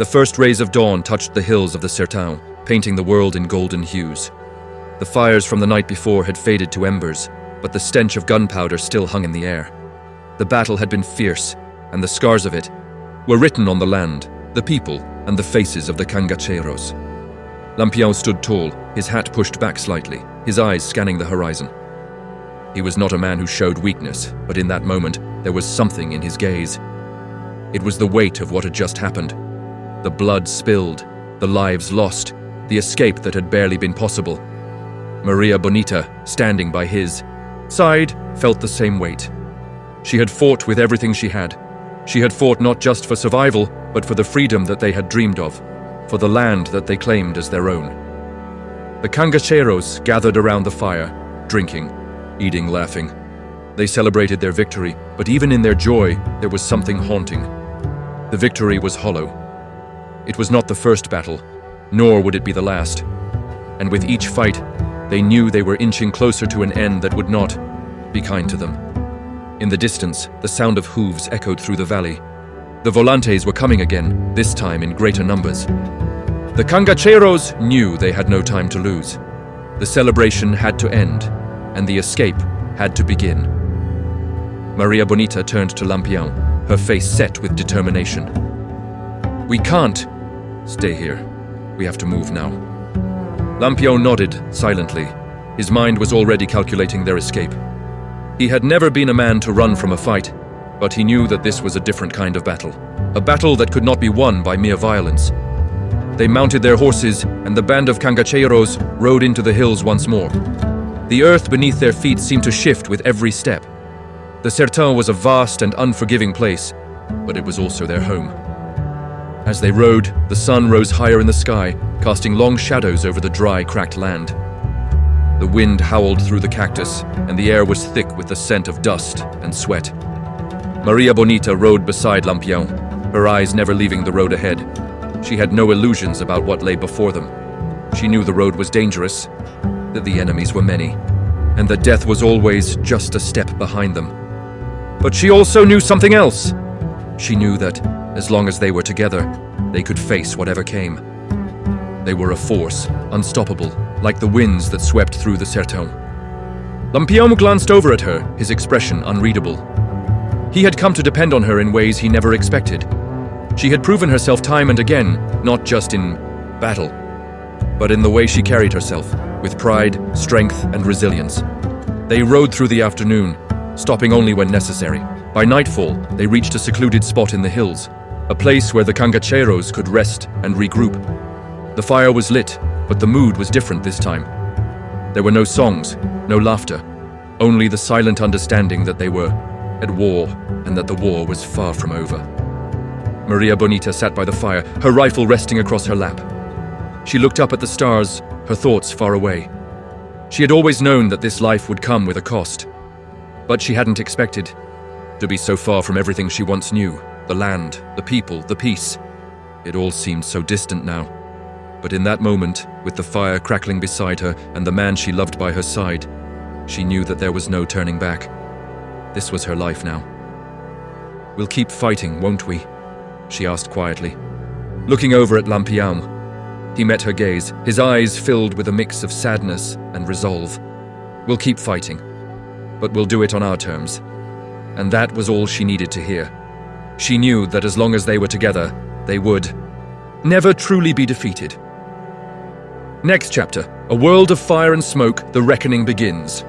The first rays of dawn touched the hills of the sertão, painting the world in golden hues. The fires from the night before had faded to embers, but the stench of gunpowder still hung in the air. The battle had been fierce, and the scars of it were written on the land, the people, and the faces of the cangaceiros. Lampião stood tall, his hat pushed back slightly, his eyes scanning the horizon. He was not a man who showed weakness, but in that moment, there was something in his gaze. It was the weight of what had just happened. The blood spilled, the lives lost, the escape that had barely been possible. Maria Bonita, standing by his side, felt the same weight. She had fought with everything she had. She had fought not just for survival, but for the freedom that they had dreamed of, for the land that they claimed as their own. The cangaceiros gathered around the fire, drinking, eating, laughing. They celebrated their victory, but even in their joy, there was something haunting. The victory was hollow. It was not the first battle, nor would it be the last. And with each fight, they knew they were inching closer to an end that would not be kind to them. In the distance, the sound of hooves echoed through the valley. The volantes were coming again, this time in greater numbers. The cangaceiros knew they had no time to lose. The celebration had to end, and the escape had to begin. Maria Bonita turned to Lampião, her face set with determination. "We can't stay here. We have to move now." Lampião nodded silently. His mind was already calculating their escape. He had never been a man to run from a fight, but he knew that this was a different kind of battle. A battle that could not be won by mere violence. They mounted their horses, and the band of cangaceiros rode into the hills once more. The earth beneath their feet seemed to shift with every step. The sertão was a vast and unforgiving place, but it was also their home. As they rode, the sun rose higher in the sky, casting long shadows over the dry, cracked land. The wind howled through the cactus, and the air was thick with the scent of dust and sweat. Maria Bonita rode beside Lampião, her eyes never leaving the road ahead. She had no illusions about what lay before them. She knew the road was dangerous, that the enemies were many, and that death was always just a step behind them. But she also knew something else. She knew that, as long as they were together, they could face whatever came. They were a force, unstoppable, like the winds that swept through the sertão. Lampião glanced over at her, his expression unreadable. He had come to depend on her in ways he never expected. She had proven herself time and again, not just in battle, but in the way she carried herself, with pride, strength, and resilience. They rode through the afternoon, stopping only when necessary. By nightfall, they reached a secluded spot in the hills, a place where the cangaceiros could rest and regroup. The fire was lit, but the mood was different this time. There were no songs, no laughter, only the silent understanding that they were at war and that the war was far from over. Maria Bonita sat by the fire, her rifle resting across her lap. She looked up at the stars, her thoughts far away. She had always known that this life would come with a cost, but she hadn't expected to be so far from everything she once knew, the land, the people, the peace. It all seemed so distant now. But in that moment, with the fire crackling beside her and the man she loved by her side, she knew that there was no turning back. This was her life now. "We'll keep fighting, won't we?" she asked quietly. Looking over at Lampião, he met her gaze, his eyes filled with a mix of sadness and resolve. "We'll keep fighting, but we'll do it on our terms." And that was all she needed to hear. She knew that as long as they were together, they would never truly be defeated. Next chapter, A World of Fire and Smoke, The Reckoning Begins.